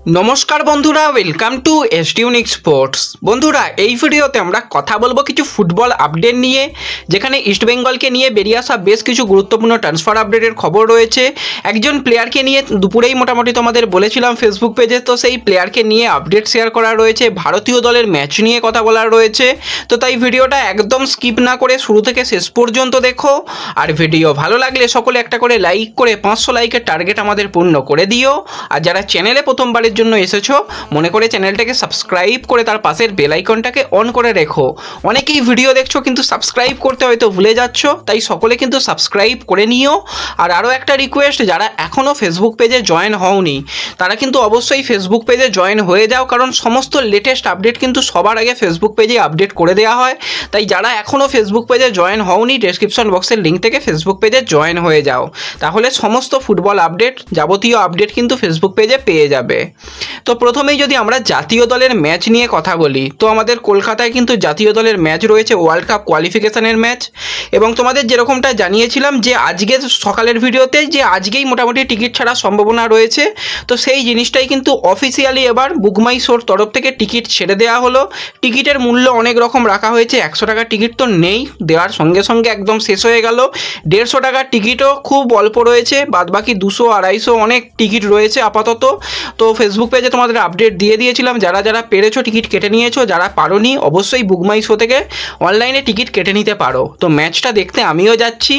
নমস্কার বন্ধুরা, welcome to এসটিউনিক sports. বন্ধুরা, এই ভিডিওতে আমরা কথা বলবো কিছু ফুটবল আপডেট নিয়ে, যেখানে ইস্টবেঙ্গলকে নিয়ে বেরিয়ে আসা বেশ কিছু গুরুত্বপূর্ণ ট্রান্সফার আপডেটের খবর রয়েছে। একজন প্লেয়ারকে নিয়ে দুপুরেই মোটামুটি তোমাদের বলেছিলাম ফেসবুক পেজে, তো সেই প্লেয়ারকে নিয়ে আপডেট শেয়ার করা রয়েছে। ভারতীয় দলের ম্যাচ নিয়ে কথা বলার রয়েছে, তো তাই ভিডিওটা একদম স্কিপ না করে শুরু থেকে শেষ পর্যন্ত দেখো। আর ভিডিও ভালো লাগলে সকলে একটা করে লাইক করে 500 লাইকের টার্গেট আমাদের পূর্ণ করে দিও। আর যারা চ্যানেলে প্রথমবারের জন্য এসেছো, মনে করে চ্যানেলটাকে সাবস্ক্রাইব করে তার পাশের বেল আইকনটাকে অন করে রেখো। অনেকেই ভিডিও দেখছো কিন্তু সাবস্ক্রাইব করতে হয়তো ভুলে যাচ্ছ, তাই সকলে কিন্তু সাবস্ক্রাইব করে নিও। আর আরও একটা রিকোয়েস্ট, যারা এখনও ফেসবুক পেজে জয়েন হওনি তারা কিন্তু অবশ্যই ফেসবুক পেজে জয়েন হয়ে যাও, কারণ সমস্ত লেটেস্ট আপডেট কিন্তু সবার আগে ফেসবুক পেজে আপডেট করে দেওয়া হয়। তাই যারা এখনও ফেসবুক পেজে জয়েন হওনি, ডেসক্রিপশন বক্সের লিঙ্ক থেকে ফেসবুক পেজে জয়েন হয়ে যাও, তাহলে সমস্ত ফুটবল আপডেট, যাবতীয় আপডেট কিন্তু ফেসবুক পেজে পেয়ে যাবে। তো প্রথমেই যদি আমরা জাতীয় দলের ম্যাচ নিয়ে কথা বলি, তো আমাদের কলকাতায় কিন্তু জাতীয় দলের ম্যাচ রয়েছে, ওয়ার্ল্ড কাপ কোয়ালিফিকেশনের ম্যাচ। এবং তোমাদের যেরকমটা জানিয়েছিলাম যে আজকের সকালের ভিডিওতে যে আজকেই মোটামুটি টিকিট ছাড়ার সম্ভাবনা রয়েছে, তো সেই জিনিসটাই কিন্তু অফিসিয়ালি এবার বুকমাই শোর তরফ থেকে টিকিট ছেড়ে দেওয়া হলো। টিকিটের মূল্য অনেক রকম রাখা হয়েছে, 100 টাকার টিকিট তো নেই, দেওয়ার সঙ্গে সঙ্গে একদম শেষ হয়ে গেল। 150 টাকার টিকিটও খুব অল্প রয়েছে, বাদবাকি 200, 250 অনেক টিকিট রয়েছে আপাতত। তো ফেসবুক পেজে তোমাদের আপডেট দিয়ে দিয়েছিলাম, যারা যারা পেরেছো টিকিট কেটে নিয়েছো, যারা পারোনি অবশ্যই বুকমাই শো থেকে অনলাইনে টিকিট কেটে নিতে পারো। তো ম্যাচটা দেখতে আমিও যাচ্ছি,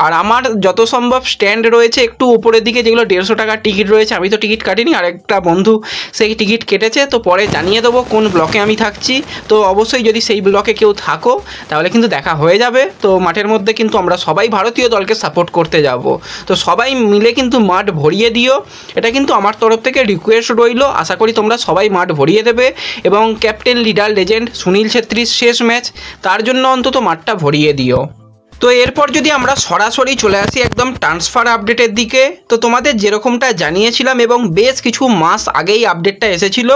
আর আমার যত সম্ভব স্ট্যান্ড রয়েছে একটু উপরের দিকে, যেগুলো 150 টাকার টিকিট রয়েছে। আমি তো টিকিট কাটিনি, আর একটা বন্ধু সেই টিকিট কেটেছে, তো পরে জানিয়ে দেবো কোন ব্লকে আমি থাকছি। তো অবশ্যই যদি সেই ব্লকে কেউ থাকো তাহলে কিন্তু দেখা হয়ে যাবে। তো মাঠের মধ্যে কিন্তু আমরা সবাই ভারতীয় দলকে সাপোর্ট করতে যাব, তো সবাই মিলে কিন্তু মাঠ ভরিয়ে দিও, এটা কিন্তু আমার তরফ থেকে রিকোয়েস্ট রইল। আশা করি তোমরা সবাই মাঠ ভরিয়ে দেবে, এবং ক্যাপ্টেন, লিডার, লেজেন্ড সুনীল ছেত্রীর শেষ ম্যাচ, তার জন্য অন্তত মাঠটা ভরিয়ে দিও। তো এরপর যদি আমরা সরাসরি চলে আসি একদম ট্রান্সফার আপডেটের দিকে, তো তোমাদের যেরকমটা জানিয়েছিলাম এবং বেশ কিছু মাস আগেই আপডেটটা এসেছিল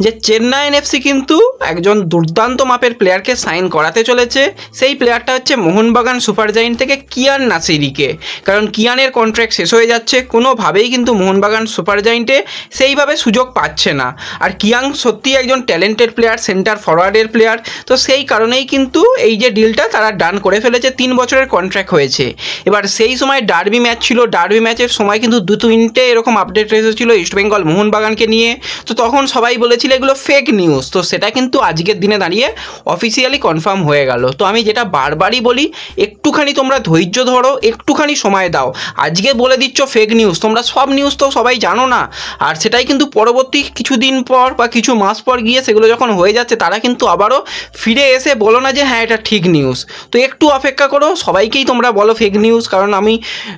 যে চেন্নাই এফসি কিন্তু একজন দুর্দান্ত মাপের প্লেয়ারকে সাইন করাতে চলেছে। সেই প্লেয়ারটা হচ্ছে মোহনবাগান সুপার জায়েন্ট থেকে কিয়ান নাসিরিকে, কারণ কিয়ানের কন্ট্রাক্ট শেষ হয়ে যাচ্ছে, কোনোভাবেই কিন্তু মোহনবাগান সুপার জায়েন্টে সেইভাবে সুযোগ পাচ্ছে না। আর কিয়াং সত্যিই একজন ট্যালেন্টেড প্লেয়ার, সেন্টার ফরওয়ার্ডের প্লেয়ার, তো সেই কারণেই কিন্তু এই যে ডিলটা তারা ডান করে ফেলেছে। 3 বছরের কন্ট্রাক্ট হয়েছে। এবার সেই সময় ডার্বি ম্যাচ ছিল, ডার্বি ম্যাচের সময় কিন্তু 2-3টে এরকম আপডেট এসেছিল ইস্টবেঙ্গল মোহনবাগানকে নিয়ে, তো তখন সবাই বলেছিল এগুলো ফেক নিউজ। তো সেটা কিন্তু আজকের দিনে দাঁড়িয়ে অফিসিয়ালি কনফার্ম হয়ে গেল। তো আমি যেটা বারবারই বলি, একটুখানি তোমরা ধৈর্য ধরো, একটুখানি সময় দাও। আজকে বলে দিচ্ছ ফেক নিউজ, তোমরা সব নিউজ তো সবাই জানো না, আর সেটাই কিন্তু পরবর্তী কিছুদিন পর বা কিছু মাস পর গিয়ে সেগুলো যখন হয়ে যাচ্ছে, তারা কিন্তু আবারও ফিরে এসে বলো না যে হ্যাঁ এটা ঠিক নিউজ। তো একটু অপেক্ষা করো, সবাইকেই তোমরা বলো ফেক নিউজ, কারণ আমি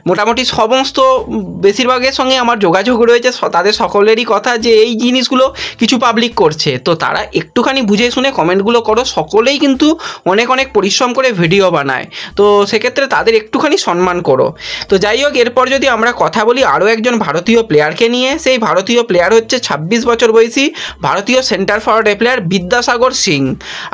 মোটামুটি সমস্ত বেশিরভাগের সঙ্গে আমার যোগাযোগ রয়েছে, তাদের সকলেরই কথা যে এই জিনিসগুলো কিছু পাবলিক করছে। তো তারা একটুখানি বুঝে শুনে কমেন্টগুলো করো, সকলেই কিন্তু অনেক অনেক পরিশ্রম করে ভিডিও বানায়, তো সেক্ষেত্রে তাদের একটুখানি সম্মান করো। তো যাই হোক, এরপর যদি আমরা কথা বলি আরও একজন ভারতীয় প্লেয়ারকে নিয়ে, সেই ভারতীয় প্লেয়ার হচ্ছে 26 বছর বয়সী ভারতীয় centre forward player Bidyasagar Singh.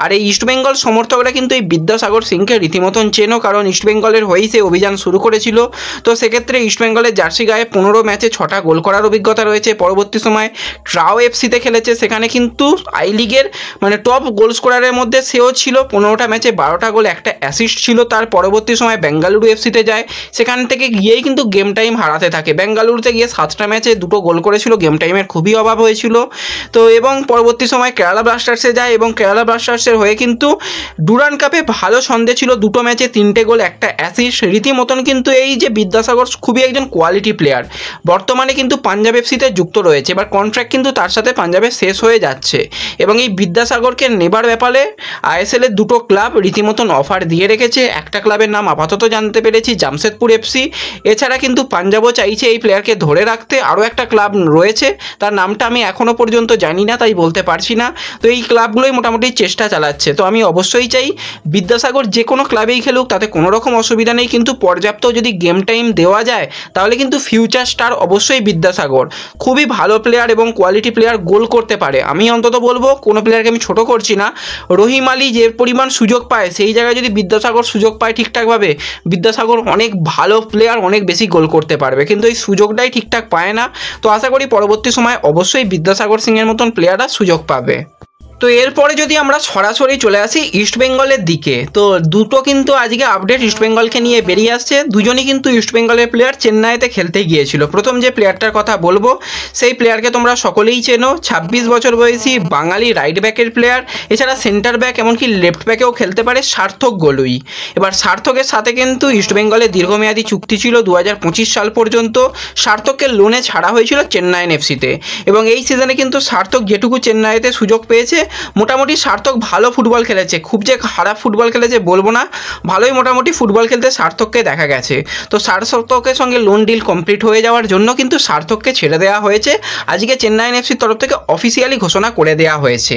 আর এই ইস্টবেঙ্গল সমর্থকরা কিন্তু এই বিদ্যাসাগর সিংকে রীতিমতন চেনো, কারণ ইস্টবেঙ্গলের হয়েই সে অভিযান শুরু করেছিল। তো সেক্ষেত্রে ইস্টবেঙ্গলের জার্সি গায়ে 15 ম্যাচে 6টা গোল করার অভিজ্ঞতা রয়েছে। পরবর্তী সময় ট্রাও এফসিতে খেলেছে, সেখানে কিন্তু আই লিগের মানে টপ গোল স্কোরারের মধ্যে সেও ছিল। 15টা ম্যাচে 12টা গোল, একটা অ্যাসিস্ট ছিল। তার পরবর্তী সময় বেঙ্গালুরু এফসিতে যায়, সেখান থেকে গিয়েই কিন্তু গেম টাইম হারাতে থাকে। বেঙ্গালুরুতে গিয়ে 7টা ম্যাচে 2টো গোল করেছিল, গেম টাইমের খুবই অভাব হয়েছিল। তো এবং পরবর্তী সময় কেরালা ব্লাস্টার্সে যায়, এবং কেরালা ব্লাস্টার্সের হয়ে কিন্তু ডুরান্ড কাপে ভালো সন্দেহ ছিল, 2টো ম্যাচে 3টে গোল, একটা অ্যাসিস্ট। রীতিমতন কিন্তু এই যে বিদ্যাসাগর খুবই একজন কোয়ালিটি প্লেয়ার, বর্তমানে কিন্তু পাঞ্জাব এফসিতে যুক্ত রয়েছে। এবার কন্ট্রাক্ট কিন্তু তার সাথে পাঞ্জাবে শেষ হয়ে যাচ্ছে, এবং এই বিদ্যাসাগরকে নেবার ব্যাপারে আইএসএলের 2টো ক্লাব রীতিমতন অফার দিয়ে রেখেছে। একটা ক্লাবের নাম আপাতত জানতে পেরেছি, জামশেদপুর এফসি। এছাড়া কিন্তু পাঞ্জাবও চাইছে এই প্লেয়ারকে ধরে রাখতে। আরও একটা ক্লাব রয়েছে, তার নামটা আমি এখনও পর্যন্ত জানি না, তাই বলতে পারছি না। তো এই ক্লাবগুলোই মোটামুটি চেষ্টা চালাচ্ছে। তো আমি অবশ্যই চাই বিদ্যাসাগর যে কোনো ক্লাবেই খেলুক, তাতে কোনো রকম অসুবিধা নেই, কিন্তু পর্যাপ্ত যদি গেম টাইম দেওয়া যায় তাহলে কিন্তু ফিউচার স্টার অবশ্যই বিদ্যাসাগর। খুবই ভালো প্লেয়ার এবং কোয়ালিটি প্লেয়ার, গোল করতে পারে। আমি অন্তত বলবো, কোনো প্লেয়ারকে আমি ছোট করছি না, রহিম আলী যে পরিমাণ সুযোগ পায় সেই জায়গায় যদি বিদ্যাসাগর সুযোগ পায় ঠিকঠাকভাবে, বিদ্যাসাগর অনেক ভালো প্লেয়ার, অনেক বেশি গোল করতে পারবে, কিন্তু এই সুযোগটাই ঠিকঠাক পায় না। তো আশা করি পরবর্তী সময় অবশ্যই বিদ্যাসাগর সিংয়ের মতন প্লেয়াররা সুযোগ পাবে। তো এরপরে যদি আমরা সরাসরি চলে আসি ইস্টবেঙ্গলের দিকে, তো দুটো কিন্তু আজকে আপডেট ইস্টবেঙ্গলকে নিয়ে বেরিয়ে আসছে। দুজনই কিন্তু ইস্টবেঙ্গলের প্লেয়ার, চেন্নাইতে খেলতে গিয়েছিল। প্রথম যে প্লেয়ারটার কথা বলবো সেই প্লেয়ারকে তোমরা সকলেই চেনো, 26 বছর বয়সী বাঙালি রাইট ব্যাকের প্লেয়ার, এছাড়া সেন্টার ব্যাক এমনকি লেফট ব্যাকেও খেলতে পারে, সার্থক গলুই। এবার সার্থকের সাথে কিন্তু ইস্টবেঙ্গলের দীর্ঘমেয়াদী চুক্তি ছিল 2025 সাল পর্যন্ত। সার্থককে লোনে ছাড়া হয়েছিল চেন্নাইন এফসিতে, এবং এই সিজনে কিন্তু সার্থক যেটুকু চেন্নাইতে সুযোগ পেয়েছে, মোটামুটি সার্থক ভালো ফুটবল খেলেছে। খুব যে খারাপ ফুটবল খেলেছে বলবো না, ভালোই মোটামুটি ফুটবল খেলতে সার্থককে দেখা গেছে। তো সার্থকের সঙ্গে লোন ডিল কমপ্লিট হয়ে যাওয়ার জন্য কিন্তু সার্থককে ছেড়ে দেওয়া হয়েছে, আজকে চেন্নাইন এফসির তরফ থেকে অফিসিয়ালি ঘোষণা করে দেওয়া হয়েছে।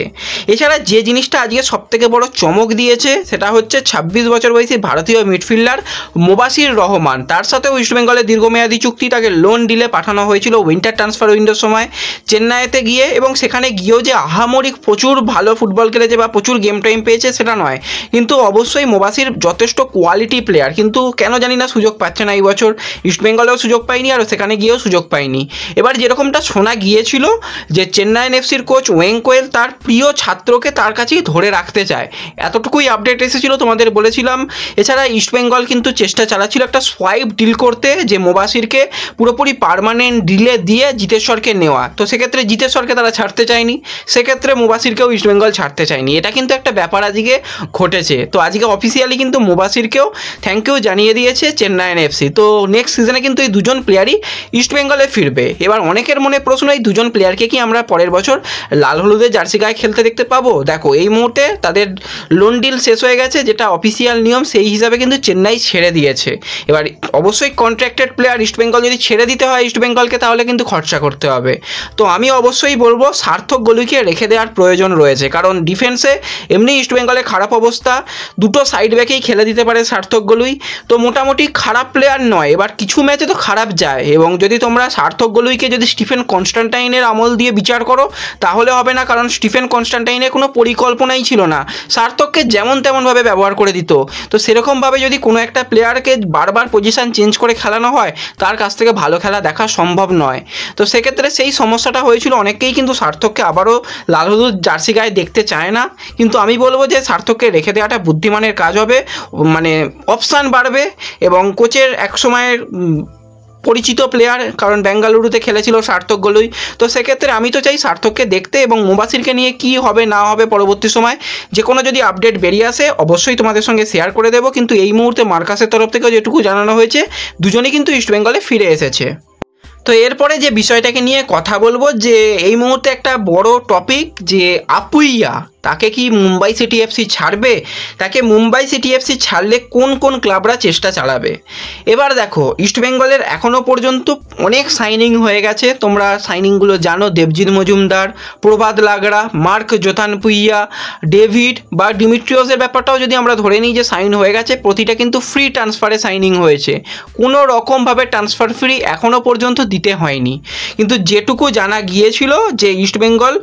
এছাড়া যে জিনিসটা আজকে সবথেকে বড় চমক দিয়েছে সেটা হচ্ছে 26 বছর বয়সী ভারতীয় মিডফিল্ডার মুবাশির রহমান, তার সাথেও ইস্টবেঙ্গলের দীর্ঘমেয়াদী চুক্তি, তাকে লোন ডিলে পাঠানো হয়েছিল উইন্টার ট্রান্সফার উইন্ডোর সময় চেন্নাইতে গিয়ে, এবং সেখানে গিয়েও যে আহামরিক প্রচুর ভালো ফুটবল খেলেছে বা প্রচুর গেম টাইম পেয়েছে সেটা নয়, কিন্তু অবশ্যই মুবাশির যথেষ্ট কোয়ালিটি প্লেয়ার, কিন্তু কেন জানি না সুযোগ পাচ্ছে না এই বছর। ইস্টবেঙ্গলেও সুযোগ পায়নি আর সেখানে গিয়েও সুযোগ পায়নি। এবার যেরকমটা শোনা গিয়েছিল যে চেন্নাইন এফসির কোচ ওয়েঙ্কোয়েল তার প্রিয় ছাত্রকে তার কাছেই ধরে রাখতে চায়, এতটুকুই আপডেট এসেছিল, তোমাদের বলেছিলাম। এছাড়া ইস্টবেঙ্গল কিন্তু চেষ্টা চালাচ্ছিল একটা সোয়াইপ ডিল করতে, যে মুবাশিরকে পুরোপুরি পার্মানেন্ট ডিলে দিয়ে জিতেশ্বরকে নেওয়া। তো সেক্ষেত্রে জিতেশ্বরকে তারা ছাড়তে চায়নি, সেক্ষেত্রে মুবাশিরকেও ইস্টবেঙ্গল ছাড়তে চায়নি। এটা কিন্তু একটা ব্যাপার আজকে ঘটেছে। তো আজকে অফিসিয়ালি কিন্তু মুবাশিরকেও থ্যাংক ইউ জানিয়ে দিয়েছে চেন্নাইন এফসি। তো নেক্সট সিজনে কিন্তু এই দুজন প্লেয়ারই ইস্টবেঙ্গলে ফিরবে। এবার অনেকের মনে প্রশ্ন, এই দুজন প্লেয়ারকে কি আমরা পরের বছর লাল হলুদের জার্সি গায়ে খেলতে দেখতে পাবো? দেখো, এই মুহূর্তে তাদের লোন ডিল শেষ হয়ে গেছে, যেটা অফিসিয়াল নিয়ম, সেই হিসাবে কিন্তু চেন্নাই ছেড়ে দিয়েছে। এবার অবশ্যই কন্ট্রাক্টেড প্লেয়ার ইস্টবেঙ্গল যদি ছেড়ে দিতে হয় ইস্টবেঙ্গলকে, তাহলে কিন্তু খরচা করতে হবে। তো আমি অবশ্যই বলবো সার্থক গলুইকে রেখে দেওয়ার প্রয়োজন রয়েছে, কারণ ডিফেন্সে এমনি ইস্টবেঙ্গলের খারাপ অবস্থা, দুটো সাইড ব্যাকেই খেলে দিতে পারে সার্থক গলুই, তো মোটামুটি খারাপ প্লেয়ার নয়। এবার কিছু ম্যাচে তো খারাপ যায়, এবং যদি তোমরা সার্থক গলুইকে যদি স্টিফেন কনস্ট্যান্টাইনের আমল দিয়ে বিচার করো তাহলে হবে না, কারণ স্টিফেন কনস্ট্যান্টাইনের কোনো পরিকল্পনাই ছিল না, সার্থককে যেমন তেমনভাবে ব্যবহার করে দিত। তো সেরকমভাবে যদি কোনো একটা প্লেয়ারকে বারবার পজিশন চেঞ্জ করে খেলানো হয়, তার কাছ থেকে ভালো খেলা দেখা সম্ভব নয়। তো সেক্ষেত্রে সেই সমস্যাটা হয়েছিল, অনেকেই কিন্তু সার্থককে আবারও লাল হলুদ জার্সি গায়ে দেখতে চায় না, কিন্তু আমি বলবো যে সার্থককে রেখে দেওয়াটা বুদ্ধিমানের কাজ হবে, মানে অপশান বাড়বে, এবং কোচের এক সময়ের পরিচিত প্লেয়ার, কারণ বেঙ্গালুরুতে খেলেছিল সার্থক গলুই। তো সেক্ষেত্রে আমি তো চাই সার্থককে দেখতে, এবং মুবাশিরকে নিয়ে কি হবে না হবে পরবর্তী সময় যে কোনো যদি আপডেট বেরিয়ে আসে অবশ্যই তোমাদের সঙ্গে শেয়ার করে দেবো। কিন্তু এই মুহূর্তে মার্কাসের তরফ থেকেও যেটুকু জানানো হয়েছে, দুজনেই কিন্তু ইস্টবেঙ্গলে ফিরে এসেছে। তো এরপরে যে বিষয়টাকে নিয়ে কথা বলবো, যে এই মুহূর্তে একটা বড় টপিক, যে আপুইয়া তাকে কি মুম্বাই সিটি এফসি ছাড়বে? তাকে মুম্বাই সিটি এফসি ছাড়লে কোন কোন ক্লাবরা চেষ্টা চালাবে? এবার দেখো, ইস্টবেঙ্গলের এখনও পর্যন্ত অনেক সাইনিং হয়ে গেছে, তোমরা সাইনিংগুলো জানো, দেবজিৎ মজুমদার, প্রভাত লাগড়া, মার্ক জোথানপুইয়া, ডেভিড বা ডিমিট্রিওসের ব্যাপারটাও যদি আমরা ধরে নিই যে সাইন হয়ে গেছে, প্রতিটা কিন্তু ফ্রি ট্রান্সফারে সাইনিং হয়েছে, কোনো রকমভাবে ট্রান্সফার ফ্রি এখনও পর্যন্ত দিতে হয়নি। কিন্তু যেটুকু জানা গিয়েছিল যে ইস্টবেঙ্গল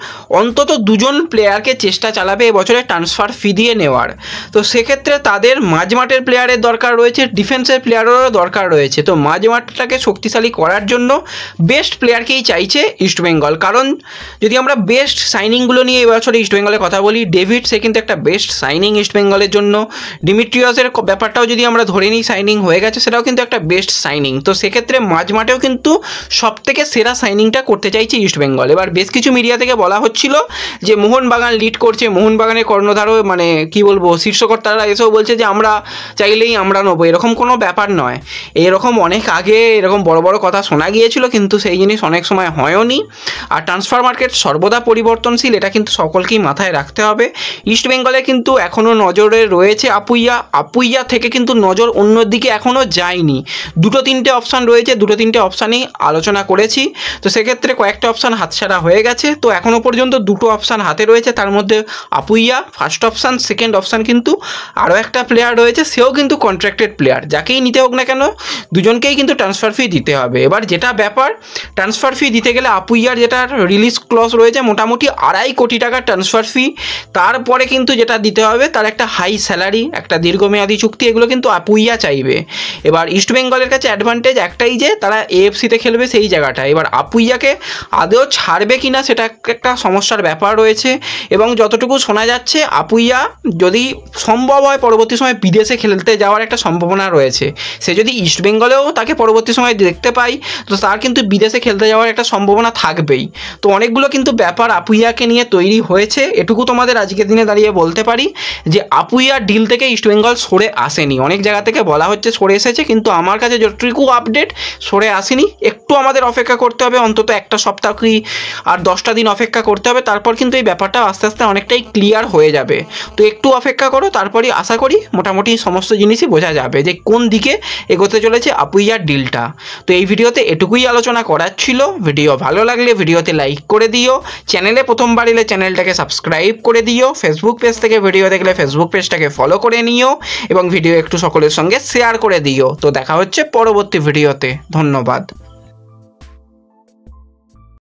অন্তত দুজন প্লেয়ারকে চেষ্টা চালাবে এবছরে ট্রান্সফার ফি দিয়ে নেওয়ার। তো সেক্ষেত্রে তাদের মাঝমাঠের প্লেয়ারের দরকার রয়েছে, ডিফেন্সের প্লেয়ারেরও দরকার রয়েছে। তো মাঝমাঠটাকে শক্তিশালী করার জন্য বেস্ট প্লেয়ারকেই চাইছে ইস্টবেঙ্গল। কারণ যদি আমরা বেস্ট সাইনিংগুলো নিয়ে এবছরে ইস্টবেঙ্গলের কথা বলি, ডেভিড সে কিন্তু একটা বেস্ট সাইনিং ইস্টবেঙ্গলের জন্য। ডিমিট্রিয়াসের ব্যাপারটাও যদি আমরা ধরে নিই সাইনিং হয়ে গেছে, সেটাও কিন্তু একটা বেস্ট সাইনিং। তো সেক্ষেত্রে মাঝমাঠেও কিন্তু সবথেকে সেরা সাইনিংটা করতে চাইছে ইস্টবেঙ্গল। এবার বেশ কিছু মিডিয়া থেকে বলা হচ্ছিল যে মোহনবাগান লিড করছে, মোহনবাগানের কর্ণধারও মানে কি বলবো শীর্ষকর্তারা এসেও বলছে যে আমরা চাইলেই আমরা নেবো, এরকম কোনো ব্যাপার নয়। এরকম অনেক আগে এরকম বড় বড় কথা শোনা গিয়েছিল, কিন্তু সেই জিনিস অনেক সময় হয়ওনি। আর ট্রান্সফার মার্কেট সর্বদা পরিবর্তনশীল, এটা কিন্তু সকলকেই মাথায় রাখতে হবে। ইস্টবেঙ্গলে কিন্তু এখনও নজরে রয়েছে আপুইয়া থেকে কিন্তু নজর অন্যদিকে এখনও যায়নি। দুটো তিনটে অপশান রয়েছে, দুটো তিনটে অপশানেই আলোচনা করেছি। তো সেক্ষেত্রে কয়েকটা অপশান হাতছাড়া হয়ে গেছে। তো এখনও পর্যন্ত দুটো অপশান হাতে রয়েছে, তার মধ্যে Apuia first option, second option কিন্তু আরও একটা প্লেয়ার রয়েছে, সেও কিন্তু কন্ট্রাক্টেড প্লেয়ার। যাকেই নিতে হোক না কেন দুজনকেই কিন্তু ট্রান্সফার ফি দিতে হবে। এবার যেটা ব্যাপার, ট্রান্সফার ফি দিতে গেলে আপুইয়ার যেটা রিলিজ ক্লজ রয়েছে মোটামুটি 2.5 কোটি টাকা ট্রান্সফার ফি, তারপরে কিন্তু যেটা দিতে হবে তার একটা হাই স্যালারি, একটা দীর্ঘমেয়াদী চুক্তি, এগুলো কিন্তু আপুইয়া চাইবে। এবার ইস্টবেঙ্গলের কাছে অ্যাডভান্টেজ একটাই যে তারা এএফসিতে খেলবে সেই জায়গাটা। এবার আপুইয়াকে আদৌ ছাড়বে কিনা সেটা একটা সমস্যার ব্যাপার রয়েছে। এবং যতটুকু শোনা যাচ্ছে আপুইয়া যদি সম্ভব হয় পরবর্তী সময় বিদেশে খেলতে যাওয়ার একটা সম্ভাবনা রয়েছে। সে যদি ইস্টবেঙ্গলেও তাকে পরবর্তী সময় দেখতে পাই তো তার কিন্তু বিদেশে খেলতে যাওয়ার একটা সম্ভাবনা থাকবেই। তো অনেকগুলো কিন্তু ব্যাপার আপুইয়াকে নিয়ে তৈরি হয়েছে। এটুকু তোমাদের আজকের দিনে দাঁড়িয়ে বলতে পারি যে আপুইয়ার ডিল থেকে ইস্টবেঙ্গল সরে আসেনি। অনেক জায়গা থেকে বলা হচ্ছে সরে এসেছে, কিন্তু আমার কাছে যতটুকু আপডেট সরে আসেনি। একটু আমাদের অপেক্ষা করতে হবে, অন্তত একটা সপ্তাহ কি আর 10টা দিন অপেক্ষা করতে হবে, তারপর কিন্তু এই ব্যাপারটা আস্তে আস্তে অনেকটাই ক্লিয়ার হয়ে যাবে। তো একটু অপেক্ষা করো, তারপরই আশা করি মোটামুটি সমস্ত জিনিসই বোঝা যাবে যে কোন দিকে এগোতে চলেছে আপুইয়ার ডিলটা। তো এই ভিডিওতে এটুকুই আলোচনা করার ছিল। ভিডিও ভালো লাগলে ভিডিওতে লাইক করে দিও, চ্যানেলে প্রথমবার এলে চ্যানেলটাকে সাবস্ক্রাইব করে দিও, ফেসবুক পেজ থেকে ভিডিও দেখলে ফেসবুক পেজটাকে ফলো করে নিও এবং ভিডিও একটু সকলের সঙ্গে শেয়ার করে দিও। তো দেখা হচ্ছে পরবর্তী ভিডিওতে। ধন্যবাদ।